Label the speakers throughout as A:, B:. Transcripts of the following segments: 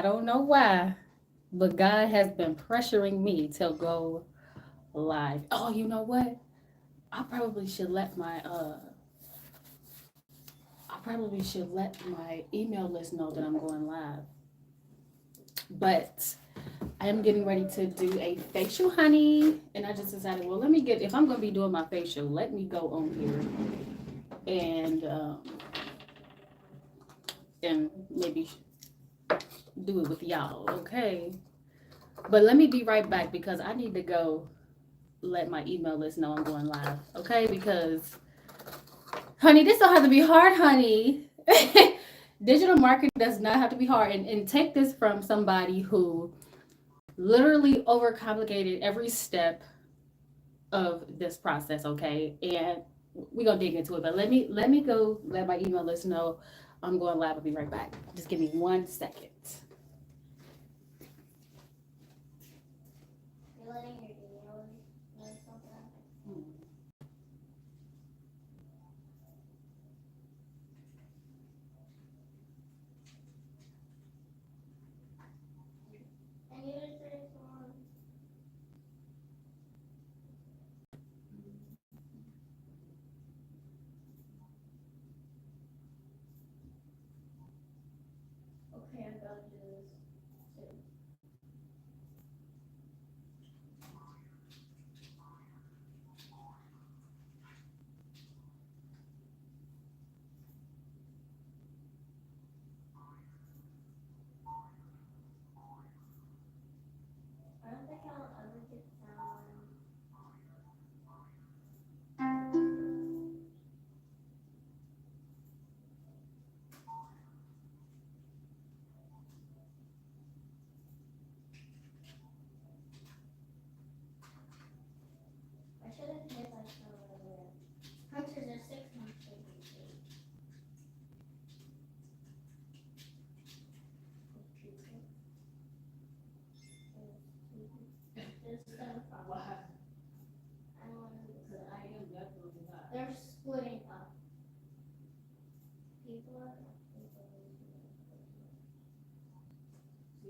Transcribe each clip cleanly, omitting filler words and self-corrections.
A: don't know why, but God has been pressuring me to go live. Oh, you know what? I probably should let my email list know that I'm going live. But I am getting ready to do a facial, honey, and I just decided, well, let me get if I'm gonna be doing my facial, let me go on here and maybe do it with y'all, okay? But let me be right back because I need to go let my email list know I'm going live, okay? Because, honey, this don't have to be hard, honey. Digital marketing does not have to be hard. And take this from somebody who literally overcomplicated every step of this process, okay? And we're gonna dig into it. But let me go let my email list know I'm going live. I'll be right back. Just give me 1 second.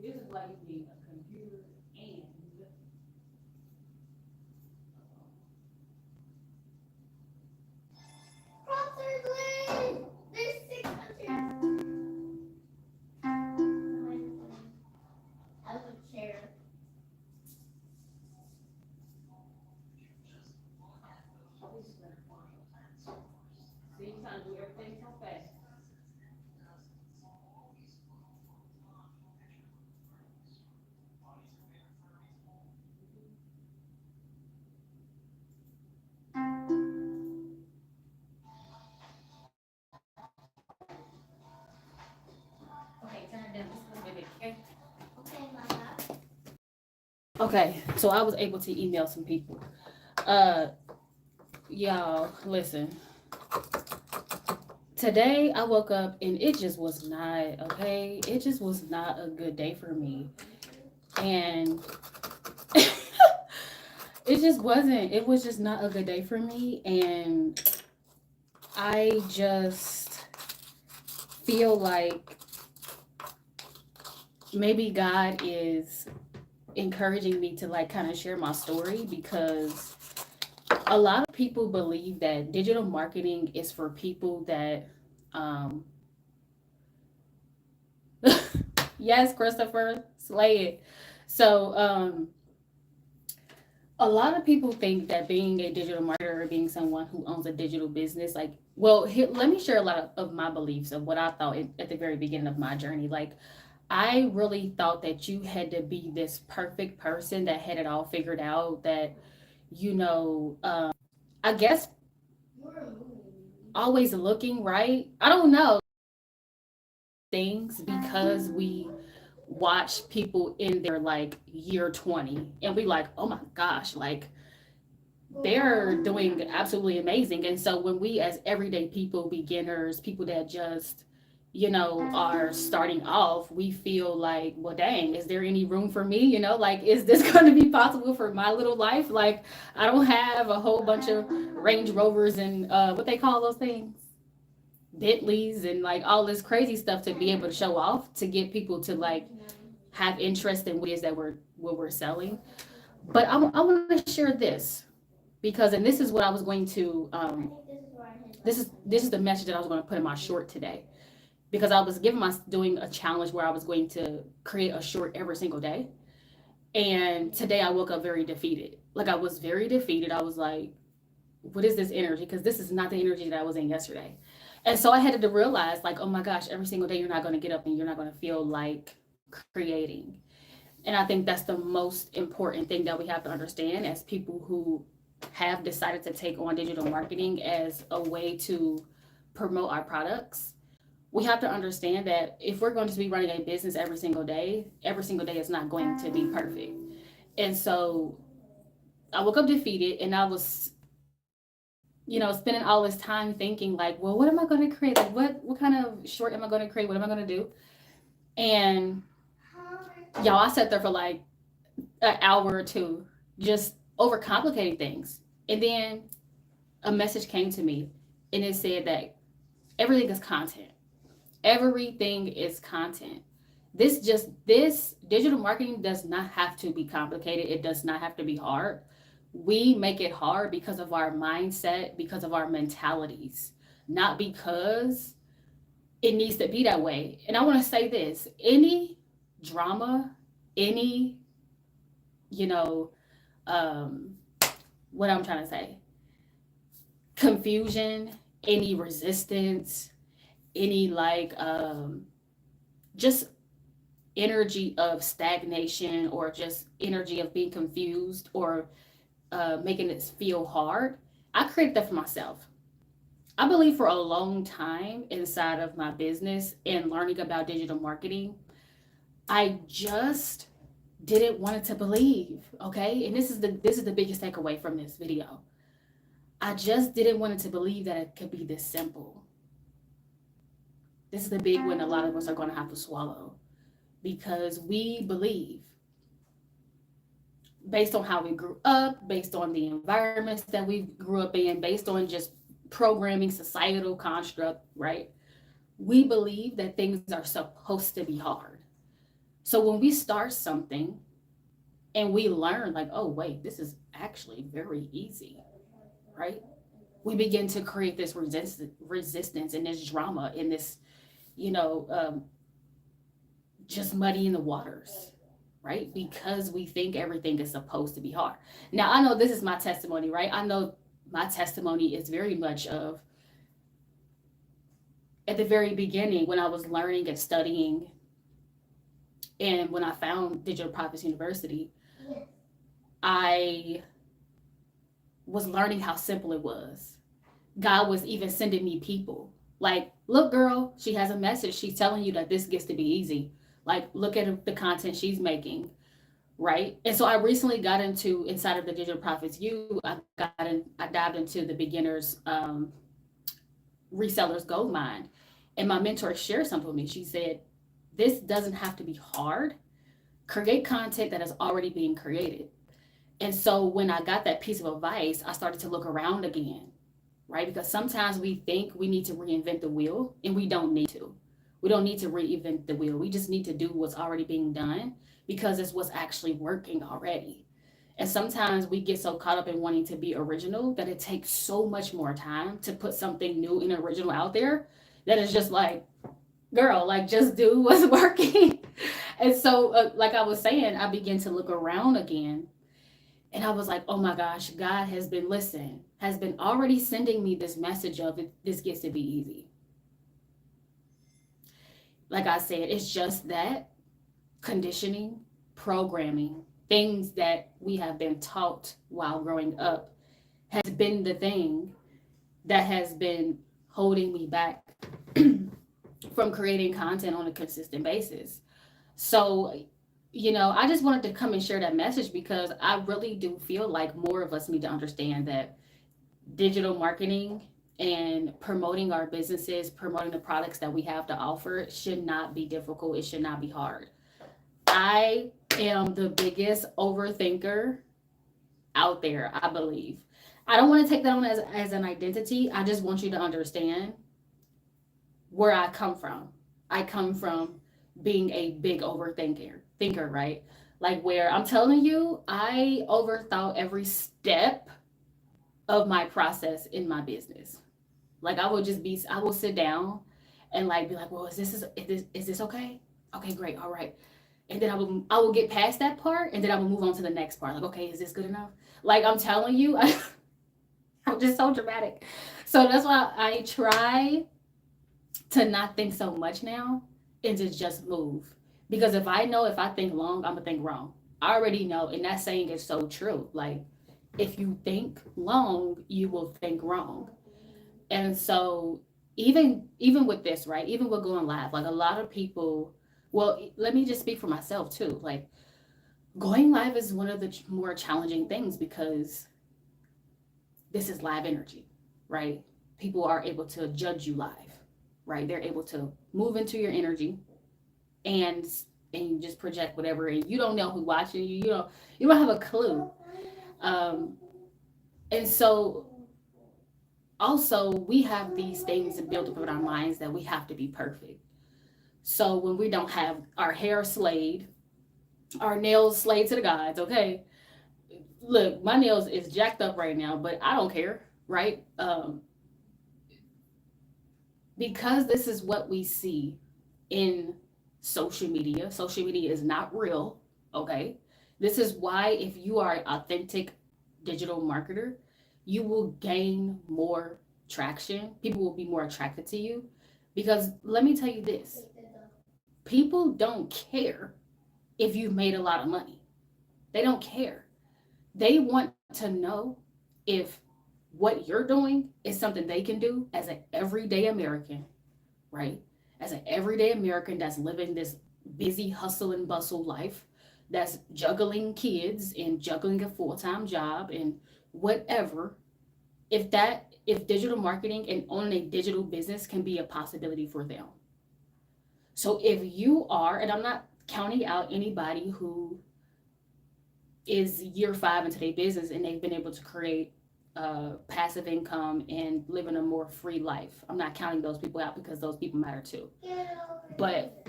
A: This is why you need a computer and so you trying to do everything so fast. Okay, turn it down just a little bit, okay? Okay, so I was able to email some people. Uh, y'all, listen. Today I woke up and it just was not okay. It just was not a good day for me, and it just wasn't. It was just not a good day for me, and I just feel like maybe God is encouraging me to like kind of share my story because a lot of people believe that digital marketing is for people that um yes, Christopher, slay it. So a lot of people think that being a digital marketer or being someone who owns a digital business, like, well, here, let me share a lot of my beliefs of what I thought at the very beginning of my journey. Like, I really thought that you had to be this perfect person that had it all figured out, that, I guess always looking right. I don't know things because we watch people in their like year 20 and we like, oh my gosh, like they're doing absolutely amazing. And so when we as everyday people, beginners, people that just, are starting off, we feel like, well, dang, is there any room for me? Like, is this going to be possible for my little life? Like, I don't have a whole bunch of Range Rovers and what they call those things? Bentleys and like all this crazy stuff to be able to show off to get people to like have interest in what it is that we're selling. But I want to share this because, and this is what I was going to, this is the message that I was going to put in my short today, because I was doing a challenge where I was going to create a short every single day. And today I woke up very defeated. Like, I was very defeated. I was like, what is this energy? Because this is not the energy that I was in yesterday. And so I had to realize, like, oh my gosh, every single day you're not going to get up and you're not going to feel like creating. And I think that's the most important thing that we have to understand as people who have decided to take on digital marketing as a way to promote our products. We have to understand that if we're going to be running a business every single day is not going to be perfect. And so I woke up defeated, and I was, spending all this time thinking like, well, what am I going to create? Like, what kind of short am I going to create? What am I going to do? And y'all, I sat there for like an hour or two, just overcomplicating things. And then a message came to me, and it said that everything is content. Everything is content. This digital marketing does not have to be complicated. It does not have to be hard. We make it hard because of our mindset, because of our mentalities, not because it needs to be that way. And I want to say this: any drama, any, you know, what I'm trying to say, confusion, any resistance, any like just energy of stagnation, or just energy of being confused, or making it feel hard. I created that for myself. I believe for a long time inside of my business and learning about digital marketing, I just didn't want it to believe. Okay, and this is the biggest takeaway from this video. I just didn't want it to believe that it could be this simple. This is the big one a lot of us are going to have to swallow, because we believe, based on how we grew up, based on the environments that we grew up in, based on just programming, societal construct, right? We believe that things are supposed to be hard. So when we start something and we learn, like, oh, wait, this is actually very easy, right? We begin to create this resistance and this drama and this, just muddying the waters, right? Because we think everything is supposed to be hard. Now, I know this is my testimony, right? I know my testimony is very much of, at the very beginning, when I was learning and studying, and when I found Digital Profits University, I was learning how simple it was. God was even sending me people. Like, look, girl, she has a message. She's telling you that this gets to be easy. Like, look at the content she's making, right? And so I recently got inside of the Digital Profits U, I dived into the beginners resellers gold mine. And my mentor shared something with me. She said, this doesn't have to be hard. Create content that is already being created. And so when I got that piece of advice, I started to look around again, right? Because sometimes we think we need to reinvent the wheel, and we don't need to. We don't need to reinvent the wheel. We just need to do what's already being done, because it's what's actually working already. And sometimes we get so caught up in wanting to be original that it takes so much more time to put something new and original out there, that it's just like, girl, like, just do what's working. And so, like I was saying, I began to look around again, and I was like, oh my gosh, God has been already sending me this message of it. This gets to be easy. Like I said, it's just that conditioning, programming, things that we have been taught while growing up has been the thing that has been holding me back from creating content on a consistent basis. So, I just wanted to come and share that message, because I really do feel like more of us need to understand that digital marketing and promoting our businesses, promoting the products that we have to offer, should not be difficult. It should not be hard. I am the biggest overthinker out there, I believe. I don't want to take that on as an identity. I just want you to understand where I come from. I come from being a big thinker, right? Like where I'm telling you, I overthought every step of my process in my business. Like I will sit down and like be like, well, is this okay? Okay, great, all right. And then I will get past that part, and then I will move on to the next part. Like, okay, is this good enough? Like I'm telling you, I'm just so dramatic. So that's why I try to not think so much now and to just move. Because if I think long, I'm gonna think wrong. I already know, and that saying is so true. Like if you think long, you will think wrong. And so even with this, right? Even with going live, like a lot of people, well, let me just speak for myself too. Like going live is one of the more challenging things because this is live energy, right? People are able to judge you live, right? They're able to move into your energy and and just project whatever, and you don't know who's watching you. You don't have a clue. Um, and so also we have these things built up in our minds that we have to be perfect. So when we don't have our hair slayed, our nails slayed to the gods, okay? Look, my nails is jacked up right now, but I don't care, right? Because this is what we see in social media. Social media is not real, okay? This is why if you are an authentic digital marketer, you will gain more traction. People will be more attracted to you because let me tell you this, people don't care if you've made a lot of money. They don't care. They want to know if what you're doing is something they can do as an everyday American, right? As an everyday American that's living this busy hustle and bustle life, that's juggling kids and juggling a full-time job and whatever. If digital marketing and owning a digital business can be a possibility for them. So if you are, and I'm not counting out anybody who is year 5 into their business and they've been able to create passive income and living a more free life. I'm not counting those people out because those people matter too. But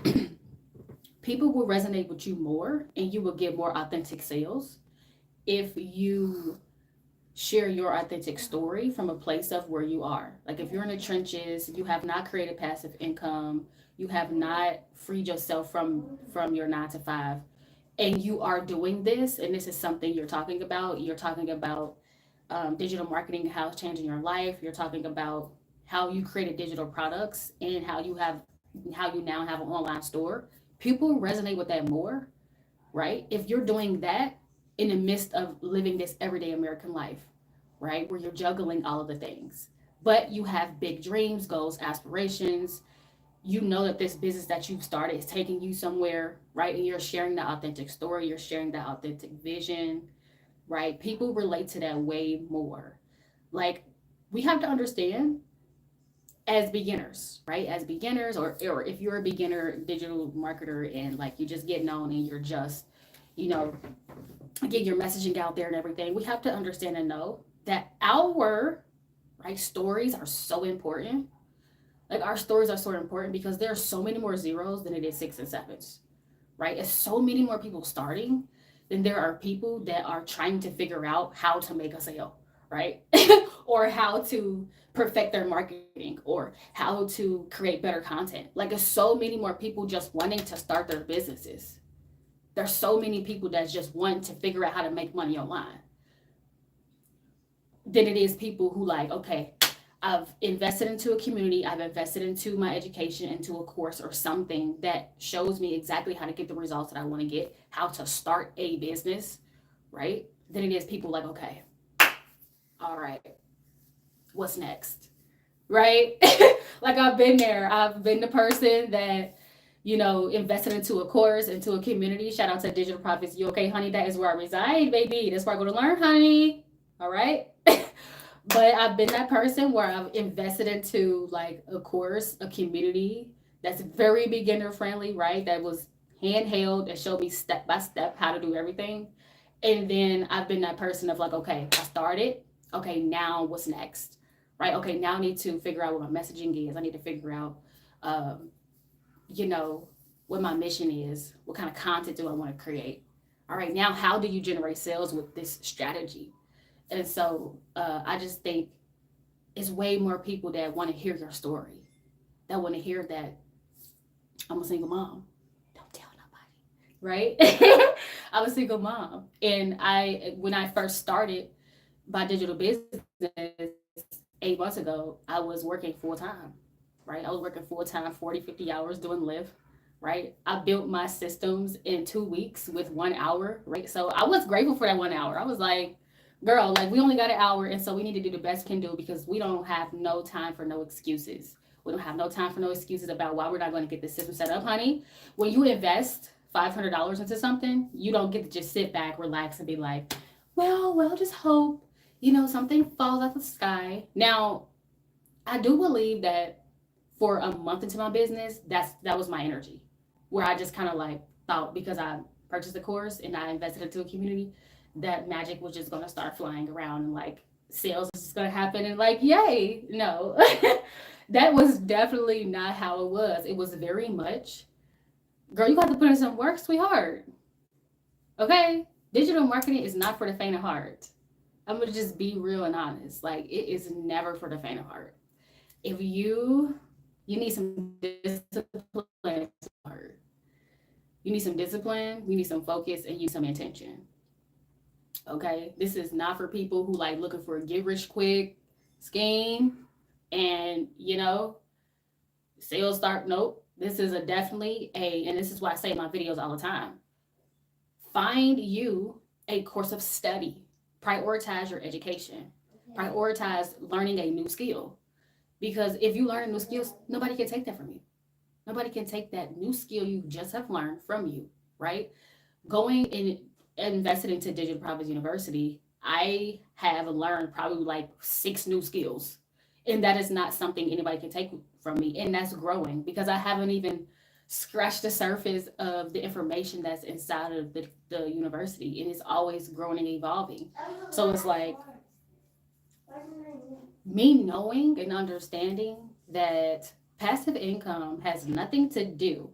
A: people will resonate with you more and you will get more authentic sales if you share your authentic story from a place of where you are. Like if you're in the trenches, you have not created passive income, you have not freed yourself from your 9 to 5, and you are doing this, and this is something you're talking about digital marketing, how it's changing your life. You're talking about how you created digital products and how you now have an online store. People resonate with that more, right? If you're doing that in the midst of living this everyday American life, right, where you're juggling all of the things, but you have big dreams, goals, aspirations. You know that this business that you've started is taking you somewhere, right? And you're sharing the authentic story, you're sharing the authentic vision, right? People relate to that way more. Like we have to understand as beginners, right? As beginners, or if you're a beginner digital marketer and like you're just getting on and you're just, you know, getting your messaging out there and everything, we have to understand and know that our right stories are so important. Like our stories are so important because there are so many more zeros than it is 6 and 7s, right? It's so many more people starting than there are people that are trying to figure out how to make a sale, right? Or how to perfect their marketing or how to create better content. Like there's so many more people just wanting to start their businesses. There's so many people that just want to figure out how to make money online than it is people who like, okay, I've invested into a community, I've invested into my education, into a course or something that shows me exactly how to get the results that I want to get, how to start a business, right? Then it is people like, okay, all right, what's next? Right? Like I've been there. I've been the person that, invested into a course, into a community. Shout out to Digital Profits. You okay, honey? That is where I reside, baby. That's where I go to learn, honey. All right. But I've been that person where I've invested into like a course, a community that's very beginner friendly, right? That was handheld and showed me step by step how to do everything. And then I've been that person of like, okay, I started. Okay, now what's next? Right? Okay, now I need to figure out what my messaging is. I need to figure out, um, you know, what my mission is, what kind of content do I want to create. All right, now how do you generate sales with this strategy? And so I just think it's way more people that want to hear your story, that want to hear that I'm a single mom. Don't tell nobody, right? I'm a single mom, and when I first started my digital business 8 months ago, I was working full time, right? I was working full time, 40, 50 hours doing Lyft, right? I built my systems in 2 weeks with 1 hour, right? So I was grateful for that 1 hour. I was like, girl, like we only got an hour, and so we need to do the best we can do because we don't have no time for no excuses. We don't have no time for no excuses about why we're not going to get the system set up, honey. When you invest $500 into something, you don't get to just sit back, relax, and be like, well, just hope, something falls out the sky. Now, I do believe that for a month into my business, that was my energy, where I just kind of like thought because I purchased the course and I invested into a community that magic was just gonna start flying around and like sales is just gonna happen and like yay. No, that was definitely not how it was. It was very much, girl, you got to put in some work, sweetheart. Okay, digital marketing is not for the faint of heart. I'm gonna just be real and honest. Like it is never for the faint of heart. If you need some discipline, you need some discipline, you need some focus, and you need some intention. Okay, this is not for people who like looking for a get rich quick scheme and sales start. Nope, this is a definitely and this is why I say in my videos all the time. Find you a course of study. Prioritize your education. Prioritize learning a new skill. Because if you learn new skills, nobody can take that from you. Nobody can take that new skill you just have learned from you, right? Going and invested into Digital Profits University, I have learned probably like 6 new skills. And that is not something anybody can take from me. And that's growing because I haven't even scratched the surface of the information that's inside of the university. And it's always growing and evolving. So it's like me knowing and understanding that passive income has nothing to do,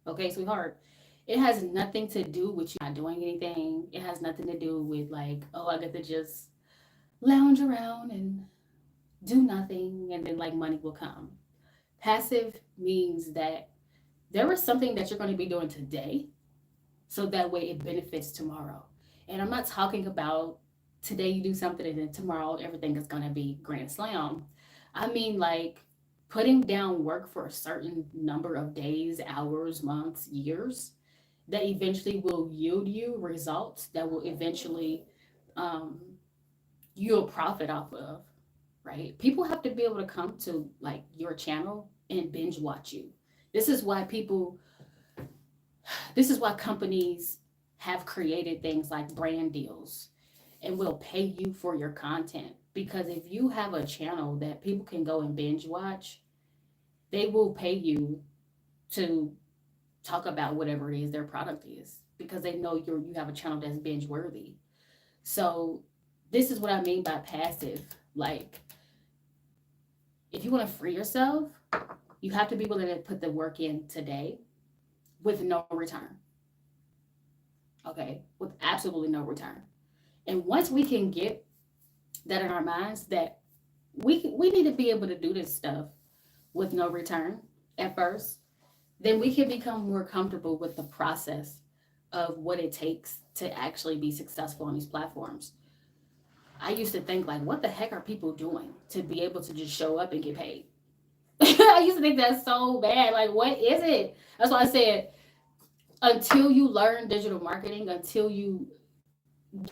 A: okay, sweetheart, it has nothing to do with you not doing anything. It has nothing to do with like, oh, I get to just lounge around and do nothing and then like money will come. Passive means that there is something that you're going to be doing today so that way it benefits tomorrow. And I'm not talking about today you do something and then tomorrow everything is going to be grand slam. I mean, like putting down work for a certain number of days, hours, months, years that eventually will yield you results that will eventually um, you'll profit off of, right? People have to be able to come to like your channel and binge watch you. This is why people this is why companies have created things like brand deals and will pay you for your content. Because if you have a channel that people can go and binge watch, they will pay you to talk about whatever it is their product is because they know you have a channel that's binge worthy. So this is what I mean by passive. Like if you want to free yourself, you have to be willing to put the work in today with no return. Okay, with absolutely no return. And once we can get that in our minds that we need to be able to do this stuff with no return at first, then we can become more comfortable with the process of what it takes to actually be successful on these platforms. I used to think like, what the heck are people doing to be able to just show up and get paid? I used to think that's so bad. Like, what is it? That's why I said until you learn digital marketing, until you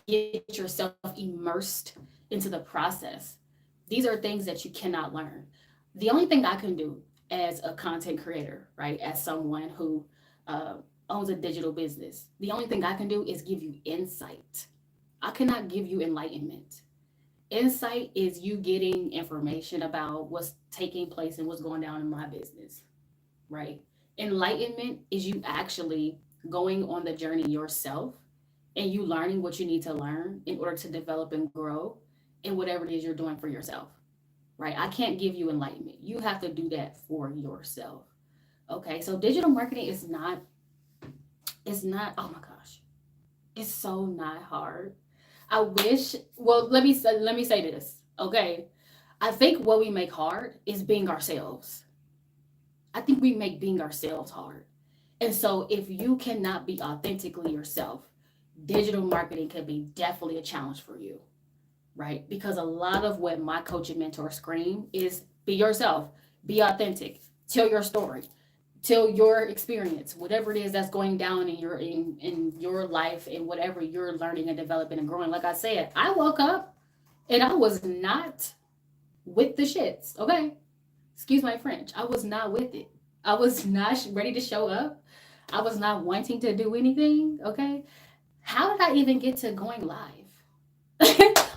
A: get yourself immersed into the process, these are things that you cannot learn. The only thing I can do as a content creator, right, as someone who uh, owns a digital business, the only thing I can do is give you insight. I cannot give you enlightenment. Insight is you getting information about what's taking place and what's going down in my business, right? Enlightenment is you actually going on the journey yourself and you learning what you need to learn in order to develop and grow in whatever it is you're doing for yourself, right? I can't give you enlightenment. You have to do that for yourself. Okay, so digital marketing oh my gosh, it's so not hard. I wish, well, let me say this, okay? I think what we make hard is being ourselves. I think we make being ourselves hard. And so if you cannot be authentically yourself, digital marketing can be definitely a challenge for you, right? Because a lot of what my coach and mentor scream is be yourself, be authentic, tell your story, tell your experience, whatever it is that's going down in your life and whatever you're learning and developing and growing. Like I said, I woke up and I was not with the shits, okay? Excuse my French. I was not with it. I was not ready to show up. I was not wanting to do anything, okay? How did I even get to going live?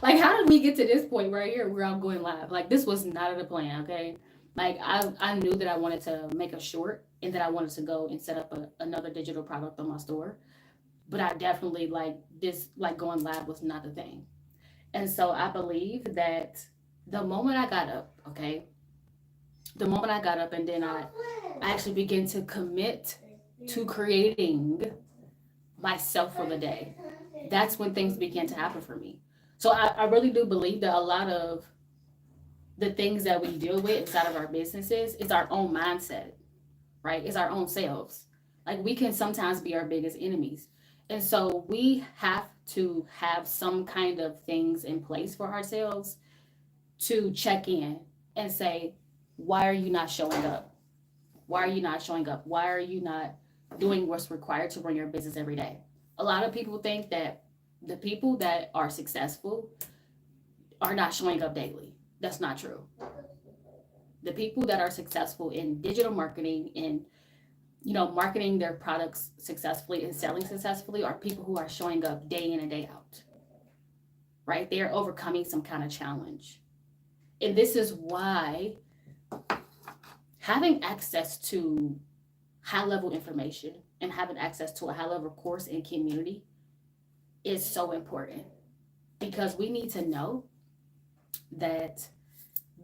A: Like, how did we get to this point right here where I'm going live? Like, this was not in the plan, okay? Like, I knew that I wanted to make a short and that I wanted to go and set up another digital product on my store. But I definitely, like, this, like, going live was not the thing. And so I believe that the moment I got up, okay, the moment I got up and then I actually began to commit to creating myself for the day, that's when things began to happen for me. So I really do believe that a lot of the things that we deal with inside of our businesses is our own mindset, right? It's our own selves. Like we can sometimes be our biggest enemies. And so we have to have some kind of things in place for ourselves to check in and say, why are you not showing up? Why are you not showing up? Why are you not doing what's required to run your business every day? A lot of people think that the people that are successful are not showing up daily. That's not true. The people that are successful in digital marketing and marketing their products successfully and selling successfully are people who are showing up day in and day out, right? They are overcoming some kind of challenge. And this is why having access to high level information and having access to a high level course and community is so important because we need to know that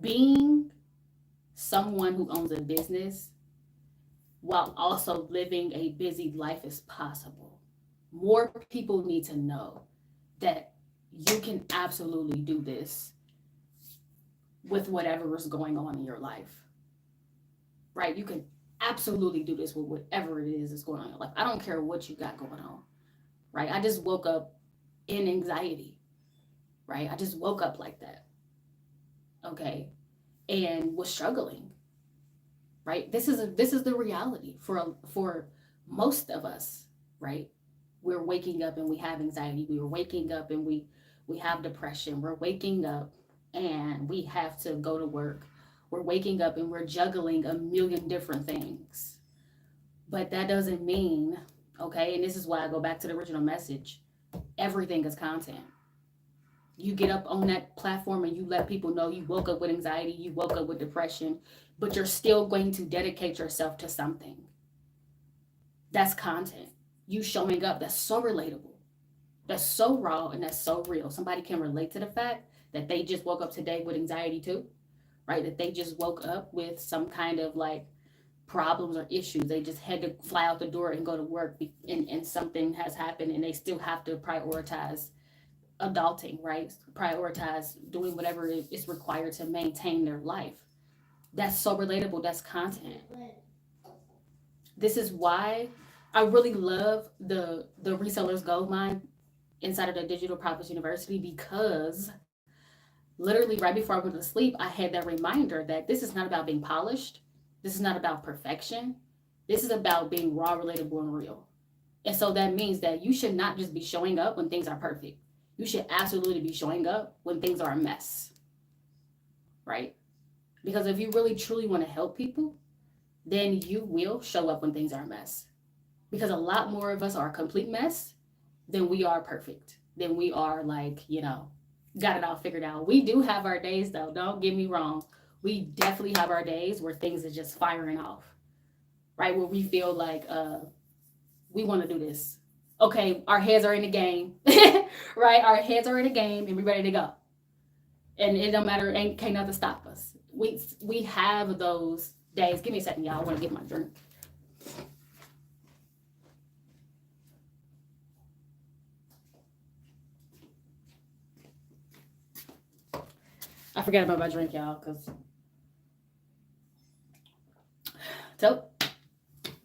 A: being someone who owns a business while also living a busy life is possible. More people need to know that you can absolutely do this with whatever is going on in your life, right? You can absolutely do this with whatever it is that's going on in your life. I don't care what you got going on, right? I just woke up in anxiety, right? I just woke up like that, okay, and was struggling, right? This is the reality for most of us, right? We're waking up and we have anxiety. We are waking up and we have depression. We're waking up and we have to go to work. We're waking up and we're juggling a million different things. But that doesn't mean, okay, and this is why I go back to the original message. Everything is content. You get up on that platform and you let people know you woke up with anxiety, you woke up with depression, but you're still going to dedicate yourself to something. That's content. You showing up, that's so relatable. That's so raw and that's so real. Somebody can relate to the fact that they just woke up today with anxiety too, right? That they just woke up with some kind of like problems or issues. They just had to fly out the door and go to work and something has happened and they still have to prioritize adulting, right? Prioritize doing whatever is required to maintain their life. That's so relatable. That's content. This is why I really love the resellers gold mine inside of the Digital Profits University because literally right before I went to sleep, I had that reminder that this is not about being polished. This is not about perfection. This is about being raw, relatable, and real. And so that means that you should not just be showing up when things are perfect. You should absolutely be showing up when things are a mess, right? Because if you really truly want to help people, then you will show up when things are a mess. Because a lot more of us are a complete mess than we are perfect, than we are like, got it all figured out. We do have our days though, don't get me wrong. We definitely have our days where things are just firing off, right? Where we feel like we want to do this. Okay, our heads are in the game, right? Our heads are in the game and we're ready to go. And it don't matter, can't nothing stop us. We have those days. Give me a second, y'all. I want to get my drink. I forgot about my drink, y'all, because told,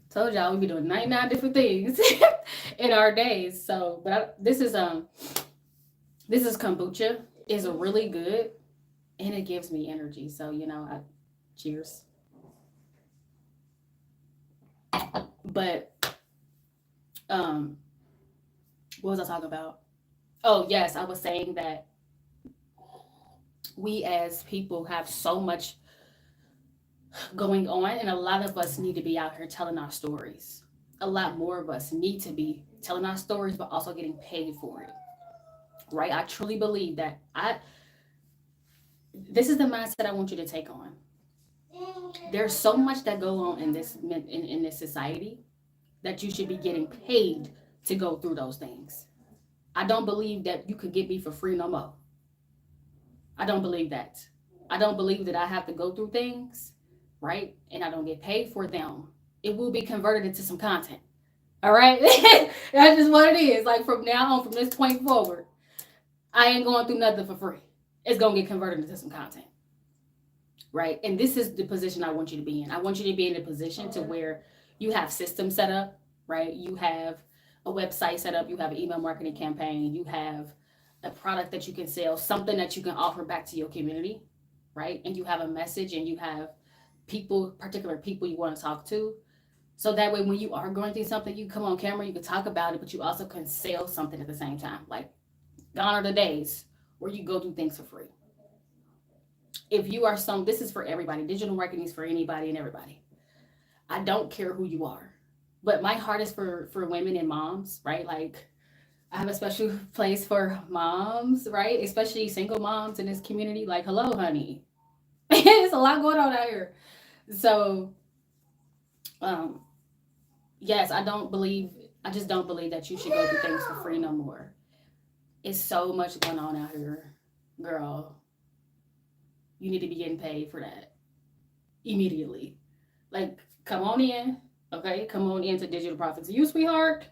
A: told y'all we be doing 99 different things in our days. So, but this is kombucha. It's really good, and it gives me energy. So, cheers. But um, what was I talking about? Oh yes, I was saying that we as people have so much going on, and a lot of us need to be out here telling our stories. A lot more of us need to be telling our stories, but also getting paid for it. Right? I truly believe that I this is the mindset I want you to take on. There's so much that go on in this society that you should be getting paid to go through those things. I don't believe that you could get me for free no more. I don't believe that. I don't believe that I have to go through things, right? And I don't get paid for them. It will be converted into some content. All right? That's just what it is. Like from now on, from this point forward, I ain't going through nothing for free. It's going to get converted into some content. Right? And this is the position I want you to be in. I want you to be in a position to where you have systems set up, right? You have a website set up, you have an email marketing campaign, you have a product that you can sell, something that you can offer back to your community, right? And you have a message and you have particular people you want to talk to. So that way, when you are going through something, you come on camera, you can talk about it, but you also can sell something at the same time. Like, gone are the days where you go do things for free. If you are this is for everybody. Digital marketing is for anybody and everybody. I don't care who you are, but my heart is for women and moms, right? Like, I have a special place for moms, right? Especially single moms in this community. Like, hello, honey. There's a lot going on out here. So, um, yes, I just don't believe that you should go do things for free no more. It's so much going on out here, girl. You need to be getting paid for that immediately. Like, come on in, okay? Come on into Digital Profits. You, sweetheart,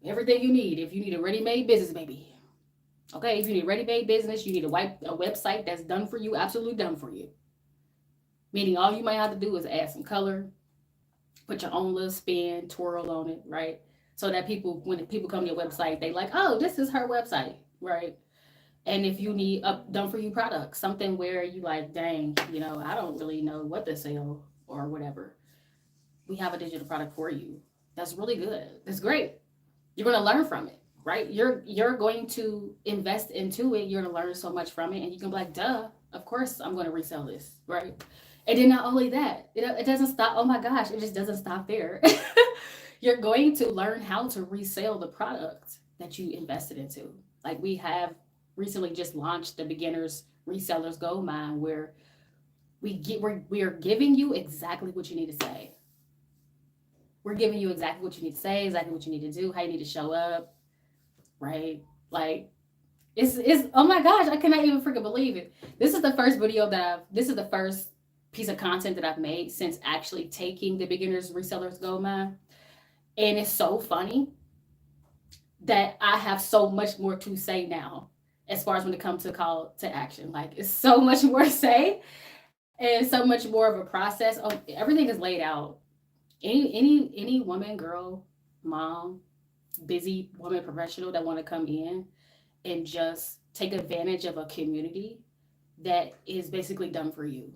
A: everything you need. If you need a ready-made business, baby. Okay, if you need a ready-made business, you need a website that's done for you, absolutely done for you. Meaning all you might have to do is add some color, put your own little spin, twirl on it, right? So that when people come to your website, they like, oh, this is her website, right? And if you need a done for you product, something where you like, dang, I don't really know what to sell or whatever, we have a digital product for you. That's really good. That's great. You're going to learn from it, right? You're going to invest into it. You're going to learn so much from it, and you can be like, duh, of course I'm going to resell this, right? And then not only that, it doesn't stop. Oh my gosh, it just doesn't stop there. You're going to learn how to resell the product that you invested into. Like, we have recently just launched the Beginners Resellers Gold Mine, where we are giving you exactly what you need to say. We're giving you exactly what you need to say, exactly what you need to do, how you need to show up, right? Like, it's oh my gosh, I cannot even freaking believe it. This is the first piece of content that I've made since actually taking the Beginners Resellers Gold Mine. And it's so funny that I have so much more to say now as far as when it comes to call to action. Like, it's so much more to say and so much more of a process. Oh, everything is laid out. Any woman, girl, mom, busy woman, professional that want to come in and just take advantage of a community that is basically done for you.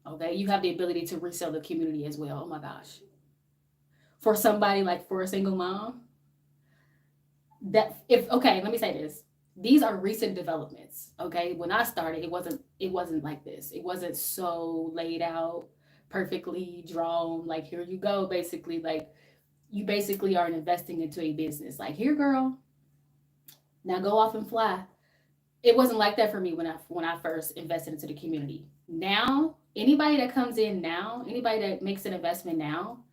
A: Okay, you have the ability to resell the community as well. Oh my gosh. For somebody, like, for a single mom, let me say this. These are recent developments. Okay. When I started, it wasn't like this. It wasn't so laid out, perfectly drawn. Like, here you go, basically. Like, you basically are investing into a business. Like, here, girl, now go off and fly. It wasn't like that for me when I first invested into the community. Now, anybody that comes in now, anybody that makes an investment now,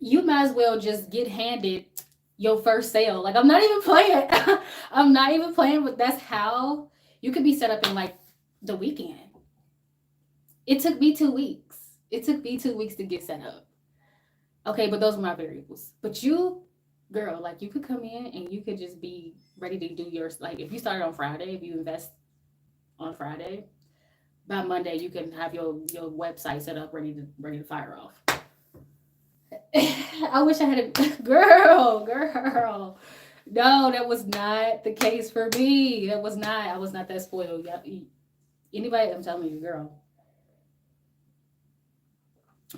A: you might as well just get handed your first sale. Like, I'm not even playing. I'm not even playing, but that's how you could be set up in like the weekend. It took me 2 weeks. It took me 2 weeks to get set up. Okay, but those are my variables. But you, girl, like you could come in and you could just be ready to do yours. Like if you started on Friday, if you invest on Friday, by Monday you can have your website set up ready to fire off. I wish I had a girl. No, that was not the case for me. That was not. I was not that spoiled. Anybody, I'm telling you, girl,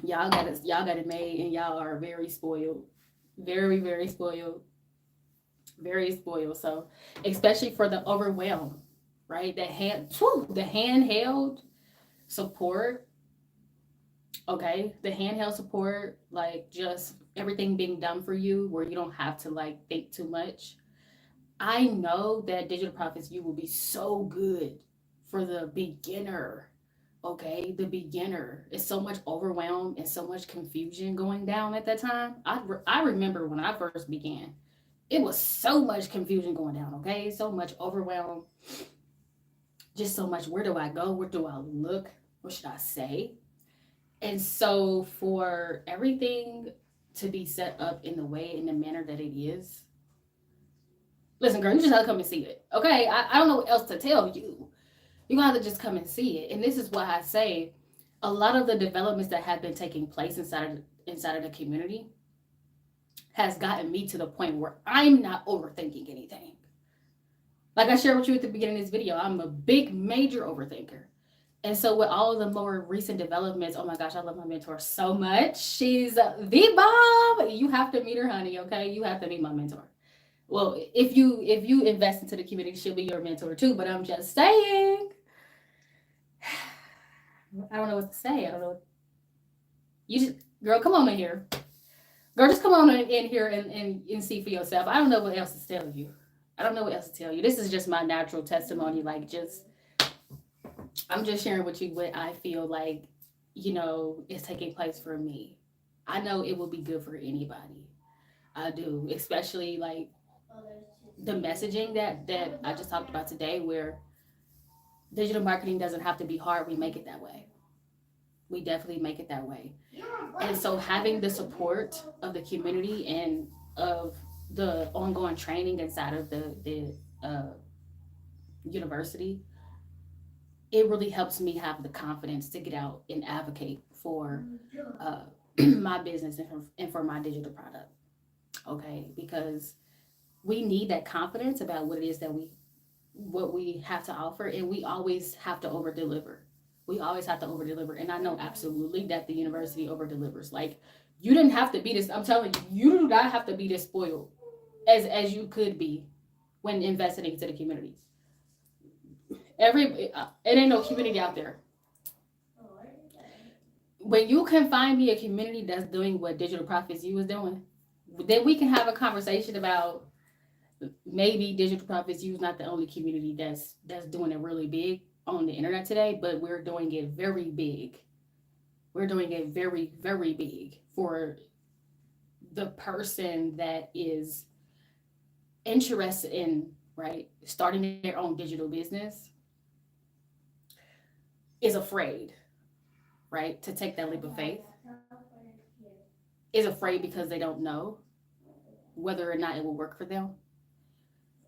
A: y'all got it made, and y'all are very spoiled, very spoiled, very spoiled. So, especially for the overwhelm, right? The handheld support. Okay, the handheld support, like just everything being done for you, where you don't have to like think too much. I know that Digital Profits You will be so good for the beginner. Okay, the beginner is so much overwhelm and so much confusion going down at that time. I remember when I first began, it was so much confusion going down. Okay, so much overwhelm, just so much. Where do I go? Where do I look? What should I say? And so for everything to be set up in the way, in the manner that it is, listen, girl, you just have to come and see it. Okay, I don't know what else to tell you. You're gonna have to just come and see it. And this is why I say a lot of the developments that have been taking place inside of the community has gotten me to the point where I'm not overthinking anything. Like I shared with you at the beginning of this video, I'm a big major overthinker. And so with all of the more recent developments, oh my gosh, I love my mentor so much. She's the bomb. You have to meet her, honey. Okay, you have to meet my mentor. Well, if you invest into the community, she'll be your mentor too. But I'm just saying, I don't know what to say. I don't know. You just, girl, come on in here. Girl, just come on in here and see for yourself. I don't know what else to tell you. I don't know what else to tell you. This is just my natural testimony. Like, just, I'm just sharing with you what I feel like, is taking place for me. I know it will be good for anybody. I do, especially like the messaging that I just talked about today, where digital marketing doesn't have to be hard. We make it that way. We definitely make it that way. And so having the support of the community and of the ongoing training inside of the university, it really helps me have the confidence to get out and advocate for my business and for my digital product. Okay, because we need that confidence about what it is that what we have to offer, and we always have to over deliver. We always have to over deliver, and I know absolutely that the university over delivers. Like, you didn't have to be this. I'm telling you, you do not have to be this spoiled as you could be when investing into the communities. It ain't no community out there. When you can find me a community that's doing what Digital Profits You was doing, then we can have a conversation about maybe Digital Profits You is not the only community that's doing it really big on the internet today, but we're doing it very big. We're doing it very, very big for the person that is interested in, right, starting their own digital business, is afraid, right, to take that leap of faith, is afraid because they don't know whether or not it will work for them,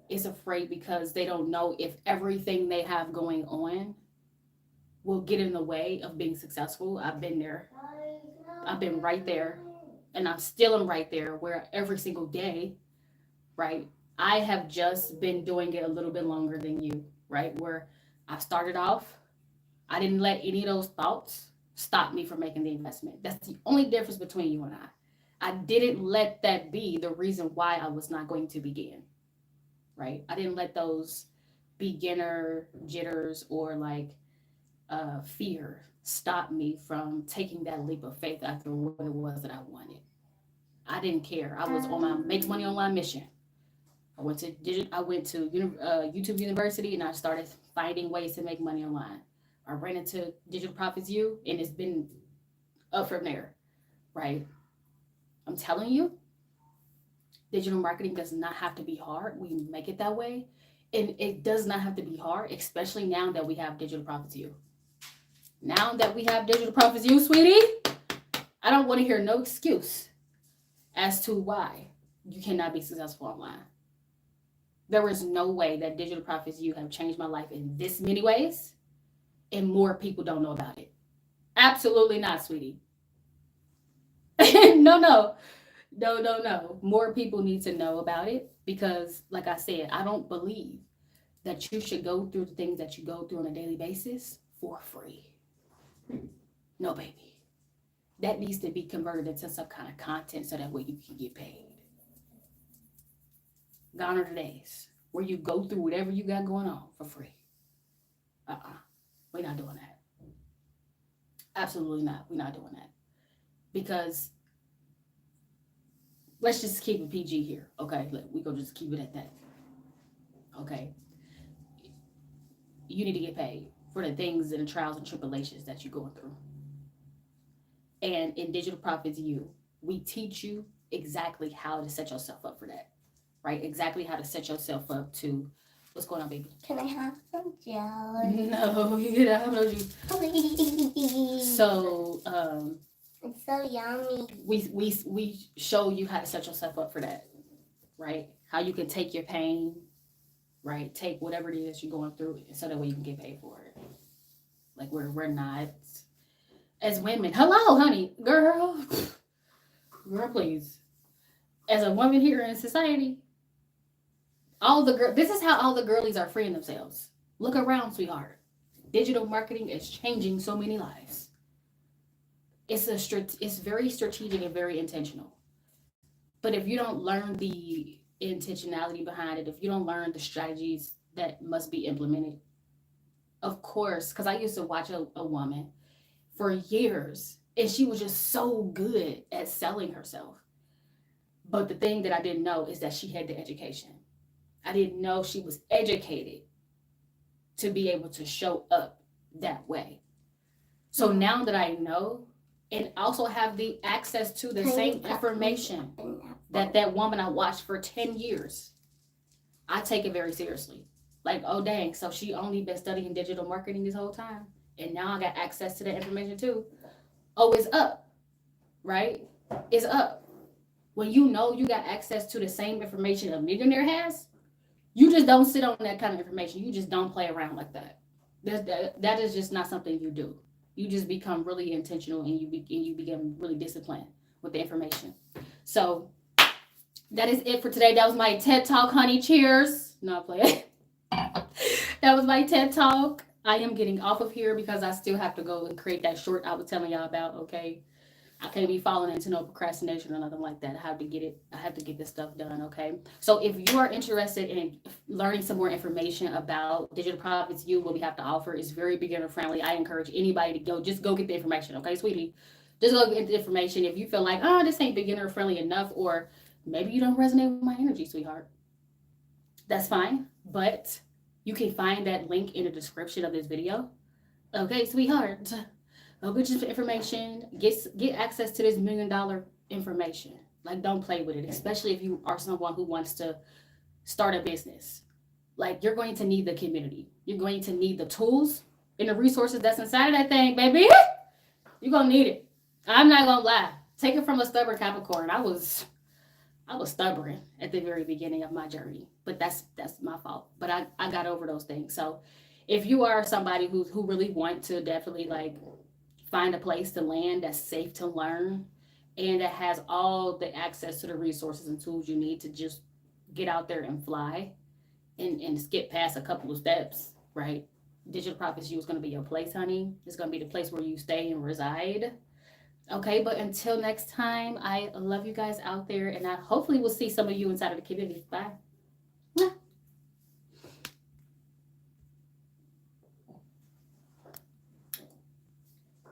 A: is afraid because they don't know if everything they have going on will get in the way of being successful. I've been there. I've been right there, and I'm still right there, where every single day, right, I have just been doing it a little bit longer than you, right, where I started off, I didn't let any of those thoughts stop me from making the investment. That's the only difference between you and I. I didn't let that be the reason why I was not going to begin, right? I didn't let those beginner jitters or like fear stop me from taking that leap of faith after what it was that I wanted. I didn't care. I was on my make money online mission. I went to YouTube University, and I started finding ways to make money online. I ran into Digital Profits You, and it's been up from there, right? I'm telling you, digital marketing does not have to be hard. We make it that way. And it does not have to be hard, especially now that we have Digital Profits You. Now that we have Digital Profits You, sweetie, I don't want to hear no excuse. as to why you cannot be successful online. There is no way that Digital Profits You have changed my life in this many ways, and more people don't know about it. Absolutely not, sweetie. No, no, no, no, no. More people need to know about it because, like I said, I don't believe that you should go through the things that you go through on a daily basis for free. No, baby. That needs to be converted into some kind of content so that way you can get paid. Gone are the days where you go through whatever you got going on for free. We're not doing that. Absolutely not. We're not doing that. Because let's just keep it PG here, okay? We go just keep it at that, okay? You need to get paid for the things and the trials and tribulations that you're going through. And in Digital Profits You, we teach you exactly how to set yourself up for that, right? Exactly how to set yourself up to, what's going on, baby?
B: Can I have some jelly?
A: No, you get out of juice.
B: Please.
A: So,
B: It's so yummy.
A: we show you how to set yourself up for that, right? How you can take your pain, right? Take whatever it is you're going through, so that way you can get paid for it. Like we're not, as women. Hello, honey, girl, please. As a woman here in society, this is how all the girlies are freeing themselves. Look around, sweetheart. Digital marketing is changing so many lives. It's very strategic and very intentional. But if you don't learn the intentionality behind it, if you don't learn the strategies that must be implemented, of course, because I used to watch a woman for years, and she was just so good at selling herself. But the thing that I didn't know is that she had the education. I didn't know she was educated to be able to show up that way. So now that I know, and also have the access to the same information that woman I watched for 10 years, I take it very seriously. Like, oh dang, so she only been studying digital marketing this whole time, and now I got access to that information too. Oh, it's up, right? It's up. When you know you got access to the same information a millionaire has, you just don't sit on that kind of information. You just don't play around like that. That is just not something you do. You just become really intentional, and you become really disciplined with the information. So that is it for today. That was my TED Talk, honey. Cheers. No, play it. That was my TED Talk. I am getting off of here because I still have to go and create that short I was telling y'all about, okay? I can't be falling into no procrastination or nothing like that. I have to get it. I have to get this stuff done, okay? So if you are interested in learning some more information about Digital Profits You, what we have to offer is very beginner friendly. I encourage anybody to just go get the information, okay, sweetie? Just go get the information. If you feel like, oh, this ain't beginner friendly enough, or maybe you don't resonate with my energy, sweetheart, that's fine. But you can find that link in the description of this video. Okay, sweetheart. Go get your information. Get access to this $1 million information. Like, don't play with it, especially if you are someone who wants to start a business. Like, you're going to need the community. You're going to need the tools and the resources that's inside of that thing, baby. You're going to need it. I'm not going to lie. Take it from a stubborn Capricorn. I was stubborn at the very beginning of my journey, but that's my fault. But I got over those things. So if you are somebody who really want to definitely like find a place to land that's safe to learn and that has all the access to the resources and tools you need to just get out there and fly and skip past a couple of steps, right? Digital Profits You is going to be your place, honey. It's going to be the place where you stay and reside. Okay, but until next time, I love you guys out there, and I hopefully will see some of you inside of the community. Bye.